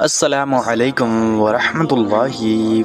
السلام علیکم ورحمۃ اللہ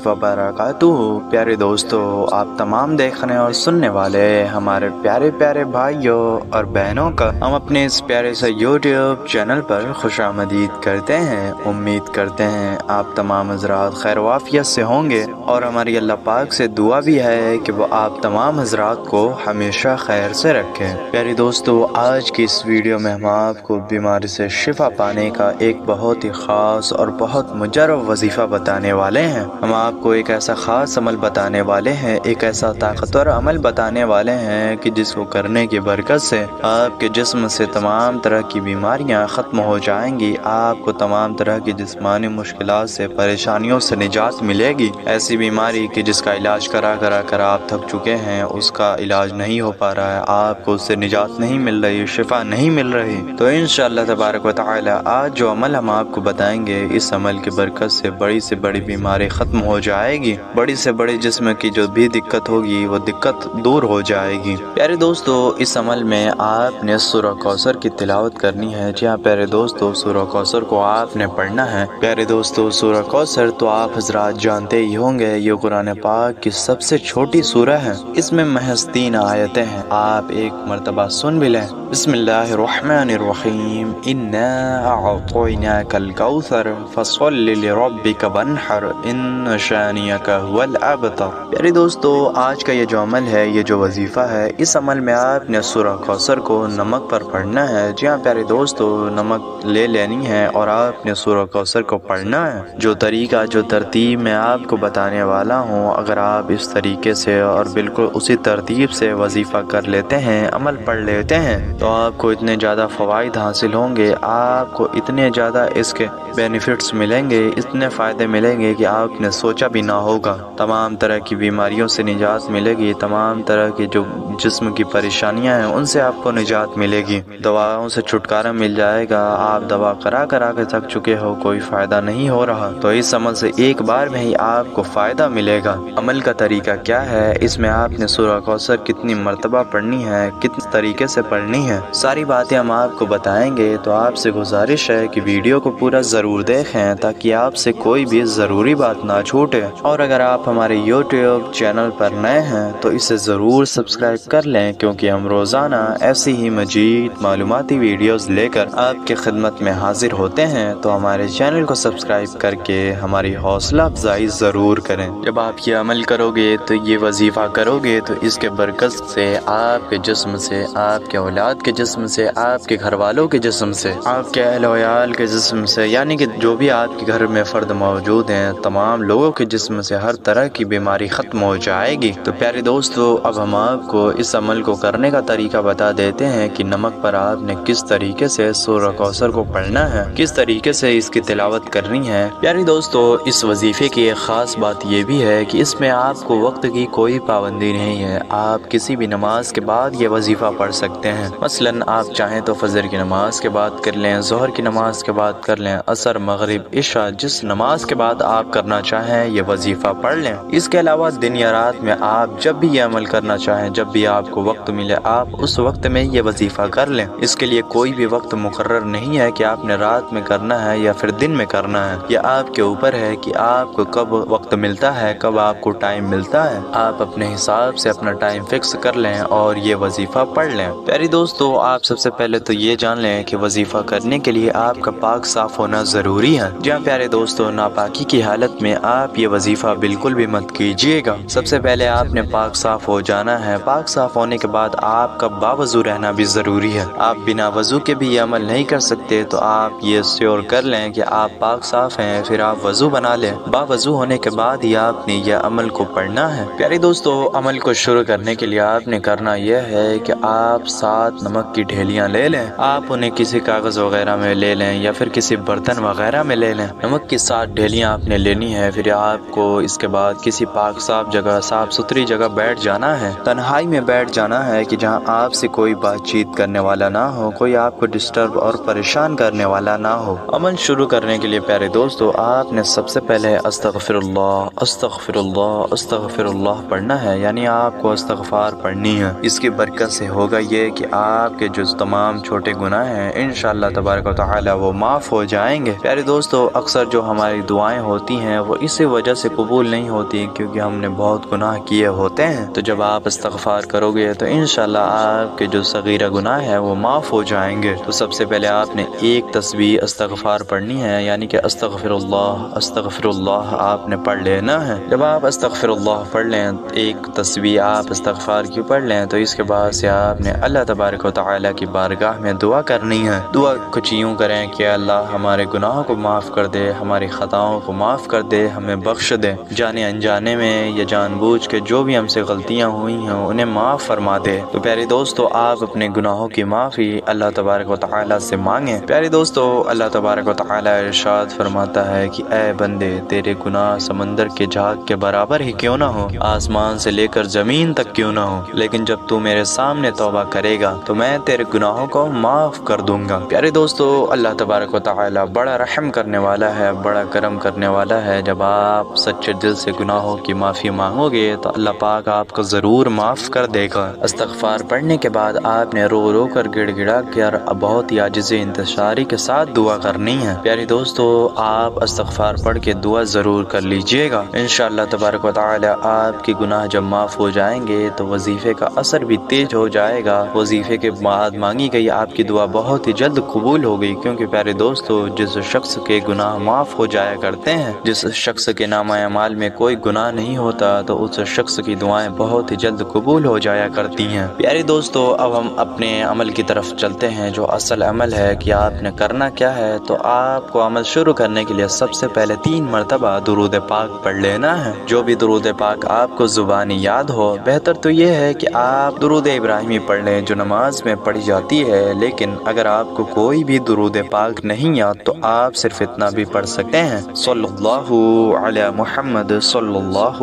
وبرکاتہ۔ پیارے دوستو، آپ تمام دیکھنے اور سننے والے ہمارے پیارے پیارے بھائیوں اور بہنوں کا ہم اپنے اس پیارے سے یوٹیوب چینل پر خوش آمدید کرتے ہیں۔ امید کرتے ہیں آپ تمام حضرات خیر و عافیت سے ہوں گے، اور ہماری اللہ پاک سے دعا بھی ہے کہ وہ آپ تمام حضرات کو ہمیشہ خیر سے رکھیں۔ پیارے دوستو، آج کی اس ویڈیو میں ہم آپ کو بیماری سے شفا پانے کا ایک بہت ہی خاص اور بہت مجرب وظیفہ بتانے والے ہیں۔ ہم آپ کو ایک ایسا خاص عمل بتانے والے ہیں، ایک ایسا طاقتور عمل بتانے والے ہیں کہ جس کو کرنے کی برکت سے آپ کے جسم سے تمام طرح کی بیماریاں ختم ہو جائیں گی، آپ کو تمام طرح کی جسمانی مشکلات سے، پریشانیوں سے نجات ملے گی۔ ایسی بیماری کہ جس کا علاج کرا کر آپ تھک چکے ہیں، اس کا علاج نہیں ہو پا رہا ہے، آپ کو اس سے نجات نہیں مل رہی، شفا نہیں مل رہی، تو انشاءاللہ تبارک و تعالی آج جو عمل ہم آپ کو بتائیں گے، اس عمل کی برکت سے بڑی بیماری ختم ہو جائے گی، بڑی سے بڑی جسم کی جو بھی دقت ہوگی وہ دقت دور ہو جائے گی۔ پیارے دوستو، اس عمل میں آپ نے سورہ کوثر کی تلاوت کرنی ہے۔ جی ہاں پیارے دوستو، سورہ کوثر کو آپ نے پڑھنا ہے۔ پیارے دوستو، سورہ کوثر تو آپ حضرات جانتے ہی ہوں گے، یہ قرآن پاک کی سب سے چھوٹی سورہ ہے۔ اس میں محض 3 آیتیں ہیں، آپ ایک مرتبہ سن بھی لیں۔ بسم اللہ الرحمن الرحیم، انا اعطیناک الکوثر فصل لربک وانحر ان شانئک هو الابتر۔ پیارے دوستو، آج کا یہ جو عمل ہے، یہ جو وظیفہ ہے، اس عمل میں آپ نے سورہ کوثر کو نمک پر پڑھنا ہے۔ جی ہاں پیارے دوستو، نمک لے لینی ہے اور آپ نے سورہ کوثر کو پڑھنا ہے۔ جو طریقہ، جو ترتیب میں آپ کو بتانے والا ہوں، اگر آپ اس طریقے سے اور بالکل اسی ترتیب سے وظیفہ کر لیتے ہیں، عمل پڑھ لیتے ہیں، تو آپ کو اتنے زیادہ فوائد حاصل ہوں گے، آپ کو اتنے زیادہ اس کے بینیفٹس ملیں گے، اتنے فائدے ملیں گے کہ آپ نے سوچا بھی نہ ہوگا۔ تمام طرح کی بیماریوں سے نجات ملے گی، تمام طرح کی جو جسم کی پریشانیاں ہیں ان سے آپ کو نجات ملے گی، دواؤں سے چھٹکارا مل جائے گا۔ آپ دوا کرا کے تھک چکے ہو، کوئی فائدہ نہیں ہو رہا، تو اس عمل سے ایک بار میں ہی آپ کو فائدہ ملے گا۔ عمل کا طریقہ کیا ہے؟ اس میں آپ نے سورہ کوثر کتنی مرتبہ پڑھنی ہے، کتنے طریقے سے پڑھنی ہے، ساری باتیں ہم آپ کو بتائیں گے۔ تو آپ سے گزارش ہے کہ ویڈیو کو پورا ضرور دیکھیں تاکہ آپ سے کوئی بھی ضروری بات نہ چھوٹے، اور اگر آپ ہمارے یوٹیوب چینل پر نئے ہیں تو اسے ضرور سبسکرائب کر لیں، کیونکہ ہم روزانہ ایسی ہی مزید معلوماتی ویڈیوز لے کر آپ کی خدمت میں حاضر ہوتے ہیں، تو ہمارے چینل کو سبسکرائب کر کے ہماری حوصلہ افزائی ضرور کریں۔ جب آپ یہ عمل کرو گے، تو یہ وظیفہ کرو گے، تو اس کے برکت سے آپ کے جسم سے، آپ کے اولاد کے جسم سے، آپ کے گھر والوں کے جسم سے، آپ کے اہل و عیال کے جسم سے، یعنی کہ جو بھی آپ کے گھر میں فرد موجود ہیں، تمام لوگوں کے جسم سے ہر طرح کی بیماری ختم ہو جائے گی۔ تو پیارے دوستو، اب ہم آپ کو اس عمل کو کرنے کا طریقہ بتا دیتے ہیں کہ نمک پر آپ نے کس طریقے سے سورہ کوثر کو پڑھنا ہے، کس طریقے سے اس کی تلاوت کرنی ہے۔ پیارے دوستو، اس وظیفے کی ایک خاص بات یہ بھی ہے کہ اس میں آپ کو وقت کی کوئی پابندی نہیں ہے، آپ کسی بھی نماز کے بعد یہ وظیفہ پڑھ سکتے ہیں۔ مثلاً آپ چاہیں تو فجر کی نماز کے بعد کر لیں، ظہر کی نماز کے بعد کر لیں، عصر، مغرب، عشاء، جس نماز کے بعد آپ کرنا چاہیں یہ وظیفہ پڑھ لیں۔ اس کے علاوہ دن یا رات میں آپ جب بھی یہ عمل کرنا چاہیں، جب بھی آپ کو وقت ملے، آپ اس وقت میں یہ وظیفہ کر لیں۔ اس کے لیے کوئی بھی وقت مقرر نہیں ہے کہ آپ نے رات میں کرنا ہے یا پھر دن میں کرنا ہے، یہ آپ کے اوپر ہے کہ آپ کو کب وقت ملتا ہے، کب آپ کو ٹائم ملتا ہے۔ آپ اپنے حساب سے اپنا ٹائم فکس کر لیں اور یہ وظیفہ پڑھ لیں۔ پیاری دوستو، آپ سب سے پہلے تو یہ جان لیں کہ وظیفہ کرنے کے لیے آپ کا پاک صاف ہونا ضروری ہے۔ جہاں پیارے دوستو، ناپاکی کی حالت میں آپ یہ وظیفہ بالکل بھی مت کیجیے گا۔ سب سے پہلے آپ نے پاک صاف ہو جانا ہے۔ پاک صاف ہونے کے بعد آپ کا باوضو رہنا بھی ضروری ہے۔ آپ بنا وضو کے بھی یہ عمل نہیں کر سکتے، تو آپ یہ شیور کر لیں کہ آپ پاک صاف ہیں، پھر آپ وضو بنا لیں۔ باوضو ہونے کے بعد ہی آپ نے یہ عمل کو پڑھنا ہے۔ پیارے دوستو، عمل کو شروع کرنے کے لیے آپ نے کرنا یہ ہے کہ آپ 7 نمک کی ڈھیلیاں لے لیں۔ آپ انہیں کسی کاغذ وغیرہ میں لے لیں یا پھر کسی برتن وغیرہ میں لے لیں۔ نمک کی 7 ڈھیلیاں آپ نے لینی ہے۔ پھر آپ کو اس کے بعد کسی پاک صاف جگہ، صاف ستھری جگہ بیٹھ جانا ہے، تنہائی میں بیٹھ جانا ہے کہ جہاں آپ سے کوئی بات چیت کرنے والا نہ ہو، کوئی آپ کو ڈسٹرب اور پریشان کرنے والا نہ ہو۔ عمل شروع کرنے کے لیے پیارے دوستو آپ نے سب سے پہلے استغفر اللہ استغفر اللہ استغفر اللہ پڑھنا ہے، یعنی آپ کو استغفار پڑھنی ہے۔ اس کی برکت سے ہوگا یہ کہ آپ کے جو تمام چھوٹے گناہ ہیں انشاءاللہ تبارک و تعالی وہ معاف ہو جائیں گے۔ پیارے دوستو اکثر جو ہماری دعائیں ہوتی ہیں وہ اسی وجہ سے قبول نہیں ہوتی کیونکہ ہم نے بہت گناہ کیے ہوتے ہیں۔ تو جب آپ استغفار کرو گے تو انشاءاللہ آپ کے جو صغیرہ گناہ ہیں وہ معاف ہو جائیں گے۔ تو سب سے پہلے آپ نے ایک تسبیح استغفار پڑھنی ہے، یعنی کہ استغفر اللہ آپ نے پڑھ لینا ہے۔ جب آپ استغفر اللہ پڑھ لیں، ایک تسبیح آپ استغفار کی پڑھ لیں، تو اس کے بعد سے آپ نے اللہ تبارک و تعالی کی بارگاہ میں دعا کرنی ہے۔ دعا کچھ یوں کریں کہ اللہ ہمارے گناہوں کو معاف کر دے، ہماری خطاؤں کو معاف کر دے، ہمیں بخش دے، جانے انجانے میں یا جان بوجھ کے جو بھی ہم سے غلطیاں ہوئی ہیں انہیں معاف فرما دے۔ تو پیارے دوستو آپ اپنے گناہوں کی معافی اللہ تبارک و تعالی سے مانگیں۔ پیارے دوستو اللہ تبارک و تعالی ارشاد فرماتا ہے کہ اے بندے تیرے گناہ سمندر کے جھاگ کے برابر ہی کیوں نہ ہو، آسمان سے لے کر زمین تک کیوں نہ ہو، لیکن جب تو میرے سامنے توبہ کرے گا تو میں تیرے گناہوں کو معاف کر دوں گا۔ پیارے دوستو اللہ تبارک و تعالی بڑا رحم کرنے والا ہے، بڑا کرم کرنے والا ہے۔ جب آپ سچے دل سے گناہوں کی معافی مانگو گے تو اللہ پاک آپ کو ضرور معاف کر دے گا۔ استغفار پڑھنے کے بعد آپ نے رو رو کر گڑ گڑا کر بہت ہی عاجز انتشاری کے ساتھ دعا کرنی ہے۔ پیارے دوستو آپ استغفار پڑھ کے دعا ضرور کر لیجئے گا، انشاءاللہ تبارک و تعالی آپ کے گناہ جب معاف ہو جائیں گے تو وظیفے کا اثر بھی تیز ہو جائے گا۔ وظیفے کے بعد مانگی گئی آپ کی دعا بہت ہی جلد قبول ہو گئی، کیونکہ پیارے دوستو جس شخص کے گناہ معاف ہو جایا کرتے ہیں، جس شخص کے نامہ اعمال میں کوئی گناہ نہیں ہوتا، تو اس شخص کی دعائیں بہت ہی جلد قبول ہو جایا کرتی ہیں۔ پیارے دوستو اب ہم اپنے عمل کی طرف چلتے ہیں، جو اصل عمل ہے کہ آپ نے کرنا کیا ہے۔ تو آپ کو عمل شروع کرنے کے لیے سب سے پہلے 3 مرتبہ درود پاک پڑھ لینا ہے۔ جو بھی درود پاک آپ کو زبانی یاد ہو، بہتر تو یہ ہے کہ آپ درود ابراہیمی پڑھ لیں جو نماز میں پڑھی جاتی ہے، لیکن اگر آپ کو کوئی بھی درود پاک نہیں یاد تو آپ صرف اتنا بھی پڑھ سکتے ہیں، صلی اللہ علی محمد صلی اللہ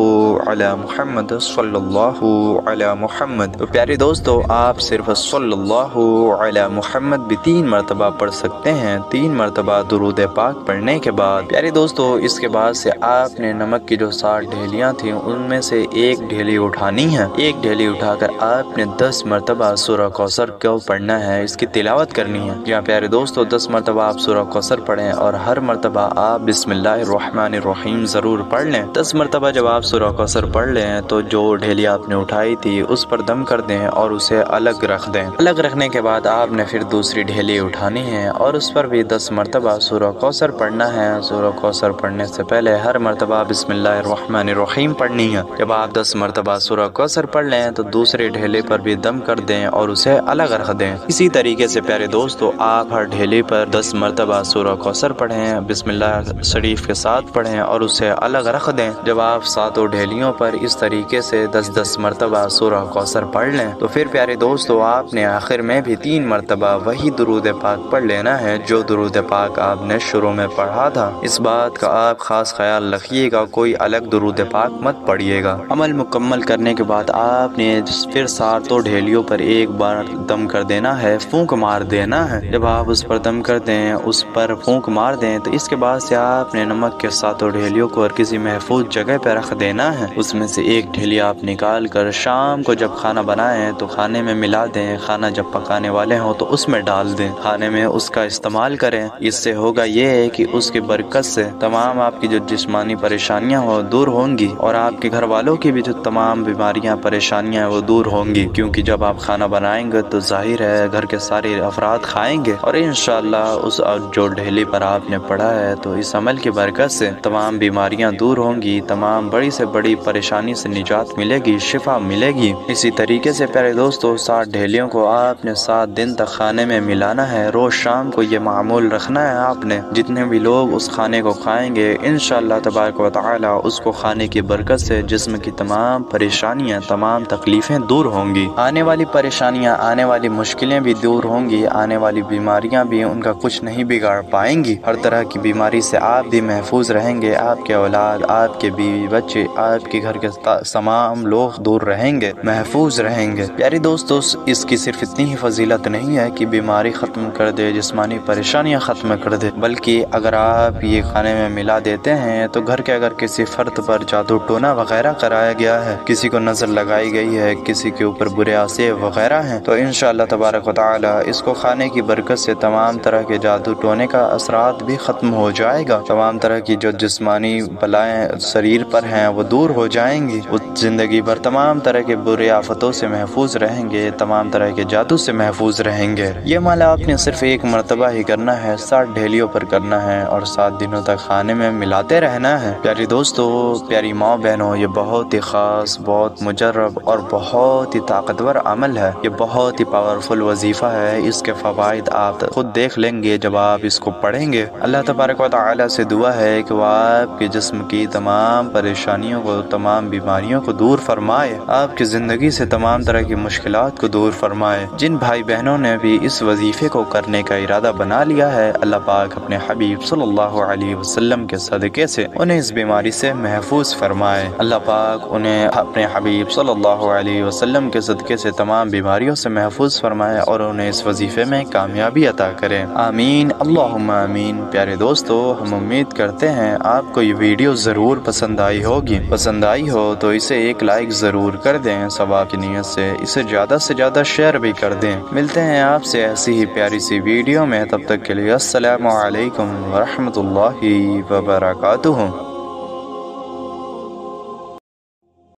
علی محمد صلی اللہ علی محمد۔ تو پیارے دوستو آپ صرف صلی اللہ علی محمد بھی 3 مرتبہ پڑھ سکتے ہیں۔ 3 مرتبہ درود پاک پڑھنے کے بعد پیارے دوستو اس کے بعد سے آپ نے نمک کی جو 60 ڈھیلیاں تھیں ان میں سے ایک ڈھیلی اٹھانی ہے۔ ایک ڈھیلی اٹھا کر آپ نے 10 مرتبہ سورہ کوثر کو پڑھنا ہے، اس کی تلاوت کرنی ہے۔ جہاں پیارے دوستو 10 مرتبہ آپ سورہ کوثر پڑھیں اور ہر مرتبہ آپ بسم اللہ الرحمن الرحیم ضرور پڑھ لیں۔ 10 مرتبہ جب آپ سورہ کوثر پڑھ لیں تو جو ڈھیلی آپ نے اٹھائی تھی اس پر دم کر دیں اور اسے الگ رکھ دیں۔ الگ رکھنے کے بعد آپ نے پھر دوسری ڈھیلی اٹھانی ہے اور اس پر بھی 10 مرتبہ سورہ کوثر پڑھنا ہے۔ سورہ کوثر پڑھنے سے پہلے ہر مرتبہ بسم اللہ الرحمن الرحیم پڑھنی ہے۔ جب آپ 10 مرتبہ سورہ کوثر پڑھ لیں تو دوسرے ڈھیلے پر بھی دم کر دیں اور اسے الگ رکھ دیں۔ اسی طریقے سے پیارے دوستو آپ ہر ڈھیلے پر 10 مرتبہ سورہ کوثر پڑھیں، بسم اللہ شریف کے ساتھ پڑھیں اور اسے الگ رکھ دیں۔ جب آپ ساتوں ڈھیلیوں پر اس طریقے سے 10 مرتبہ سورہ کوثر پڑھ لیں تو پھر پیارے دوستو آپ نے آخر میں بھی 3 مرتبہ وہی درود پاک پڑھ لینا ہے جو درود پاک آپ نے شروع میں پڑھا تھا۔ اس بات کا آپ خاص خیال رکھیے گا، کوئی الگ درود پاک مت پڑھیے گا۔ عمل مکمل کرنے کے بعد آپ نے پھر ساتوں ڈھیلیوں پر ایک بار دم کر دینا ہے، پھونک مار دینا ہے۔ جب آپ اس پر دم کر دیں، اس پر پھونک مار دیں تو اس کے بعد سے آپ نے نمک کے ساتوں ڈھیلیوں کو اور کسی محفوظ جگہ پہ رکھ دینا ہے۔ اس میں سے ایک ڈھیلی آپ نکال کر شام کو جب کھانا بنائیں تو کھانے میں ملا دیں، کھانا جب پکانے والے ہوں تو اس میں ڈال دیں، کھانے میں اس کا استعمال کریں۔ اس سے ہوگا یہ ہے کہ اس کی برکت سے تمام آپ کی جو جسمانی پریشانیاں ہوں دور ہوں گی اور آپ کے گھر والوں کی بھی جو تمام بیماریاں پریشانیاں وہ دور ہوں گی، کیونکہ جب آپ کھانا بنائیں گے تو ظاہر ہے گھر کے سارے افراد کھائیں گے اور انشاءاللہ اس جو ڈھیلی پر آپ نے پڑھا ہے تو اس عمل کی برکت سے تمام بیماریاں دور ہوں گی، تمام بڑی سے بڑی پریشانی سے نجات ملے گی، شفا ملے گی۔ اسی طریقے سے پیارے دوستو 60 ڈھیلیوں کو آپ نے 7 دن تک کھانے میں ملانا ہے۔ روز شام کو یہ معمول رکھنا ہے آپ نے، جتنے بھی لوگ اس کھانے کو کھائیں گے انشاءاللہ تبارک و تعالی اس کو کھانے کی برکت سے جسم کی تمام پریشانیاں، تمام تکلیفیں دور ہوں گی، آنے والی پریشانیاں، آنے والی مشکلیں بھی دور ہوں گی، آنے والی بیماریاں بھی ان کا کچھ نہیں بگاڑ پائیں گی۔ ہر طرح کی بیماری سے آپ بھی محفوظ رہیں گے، آپ کے اولاد، آپ کے بیوی بچے، آپ کے گھر کے تمام لوگ دور رہیں گے۔ محفوظ رہیں گے۔ پیارے دوستو، اس کی صرف اتنی ہی فضیلت نہیں ہے کہ بیماری ختم کر دے، جسمانی پریشانیاں ختم کر دے، بلکہ اگر آپ یہ کھانے میں ملا دیتے ہیں تو گھر کے اگر کسی فرد پر جادو ٹونا وغیرہ کرایا گیا ہے، کسی کو نظر لگائی گئی ہے، کسی کے اوپر برے آثار وغیرہ ہیں، تو انشاءاللہ تبارک و تعالی اس کو کھانے کی برکت سے تمام طرح کے جادو ٹونے کا اثرات بھی ختم ہو جائے گا، تمام طرح کی جو جسمانی بلائیں شریر پر ہیں وہ دور ہو جائیں گی، وہ زندگی بھر تمام طرح کے برے آفتوں سے محفوظ رہیں گے، تمام طرح کے جادو سے محفوظ رہیں گے۔ یہ عمل آپ نے صرف ایک مرتبہ ہی کرنا ہے، 7 ڈھیلیوں پر کرنا ہے اور 7 دنوں تک کھانے میں ملاتے رہنا ہے۔ پیاری دوستو، پیاری ماں بہنوں، یہ بہت ہی خاص، بہت مجرب اور بہت ہی طاقتور عمل ہے، یہ بہت ہی پاورفل وظیفہ ہے۔ اس کے فوائد آپ خود دیکھ لیں گے جب آپ اس کو پڑھیں گے۔ اللہ تبارک و تعالی سے دعا ہے کہ وہ آپ کے جسم کی تمام پریشانیوں کو، تمام بیماریوں کو دور فرمائے، آپ کی زندگی سے تمام طرح کی مشکلات کو دور فرمائے۔ جن بھائی بہنوں نے بھی اس وظیفے کو کرنے کا ارادہ بنا لیا ہے، اللہ پاک اپنے حبیب صلی اللہ علیہ وسلم کے صدقے سے انہیں اس بیماری سے محفوظ فرمائے۔ اللہ پاک انہیں اپنے حبیب صلی اللہ علیہ وسلم کے صدقے سے تمام بیماریوں سے محفوظ فرمائے اور انہیں اس وظیفے میں کامیابی عطا کرے، آمین اللہم آمین۔ پیارے دوستو، ہم امید کرتے ہیں آپ کو یہ ویڈیو ضرور پسند آئی ہوگی۔ پسند آئی ہو تو اسے ایک لائک ضرور کر دیں، ثواب کی نیت سے اسے زیادہ سے زیادہ شیئر بھی کر دیں۔ ملتے ہیں آپ سے ایسی ہی پیاری سی ویڈیو میں، تب تک کے لیے السلام علیکم ورحمۃ اللہ وبرکاتہ۔